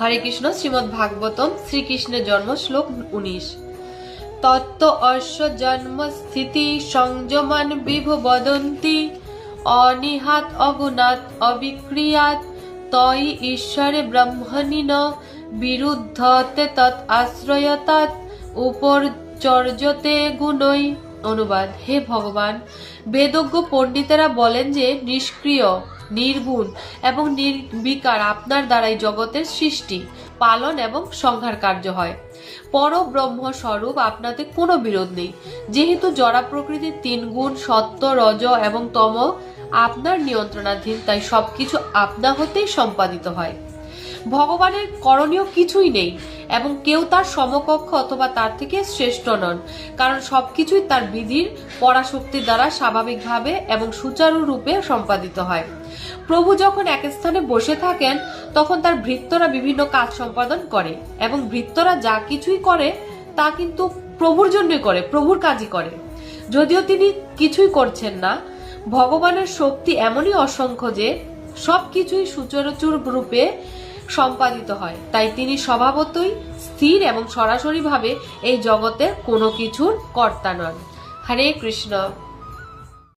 হরে কৃষ্ণ। শ্রীমদ্ ভাগবতম শ্রীকৃষ্ণের জন্ম শ্লোক 19। তত্ত্ব অশ্ব জন্ম স্থিতি সংযমান বিভু বদন্তি অনিহাত অগুণাত অবিক্রিয়াত তয়ি ঈশ্বরে ব্রহ্মণি ন বিরুদ্ধতে তৎ আশ্রয়তাৎ উপর্যর্যতে গুণই। অনুবাদ: হে ভগবান, বেদজ্ঞ পণ্ডিতেরা বলেন যে নিষ্ক্রিয়, নির্গুণ এবং নির্বিকার আপনার দ্বারাই জগতের সৃষ্টি, পালন এবং সংহার কার্য হয়। পরব্রহ্ম স্বরূপ আপনাতে কোনো বিরোধ নেই। যেহেতু জড়া প্রকৃতির 3 গুণ সত্য, রজ এবং তম আপনার নিয়ন্ত্রণাধীন, তাই সবকিছু আপনা হতেই সম্পাদিত হয়। ভগবানের করণীয় কিছুই নেই এবং কেউ তার সমকক্ষ অথবা তার থেকে শ্রেষ্ঠ নন, কারণ সবকিছুই তার বিধির পরাশক্তির দ্বারা স্বাভাবিকভাবে এবং সুচারুরূপে সম্পাদিত হয়। প্রভু যখন এক স্থানে বসে থাকেন, তখন তার ভৃত্যরা বিভিন্ন কাজ সম্পাদন করে এবং ভৃত্যরা যা কিছুই করে তা কিন্তু প্রভুর জন্যই করে, প্রভুর কাজই করে। যদিও তিনি কিছুই করছেন না, ভগবানের শক্তি এমনই অসংখ্য যে সবকিছুই সুচারুচুর রূপে সম্পাদিত হয়, তাই তিনি স্বভাবতই স্থির এবং সরাসরি ভাবে এই জগতের কোনো কিছুর কর্তা নন। হরে কৃষ্ণ।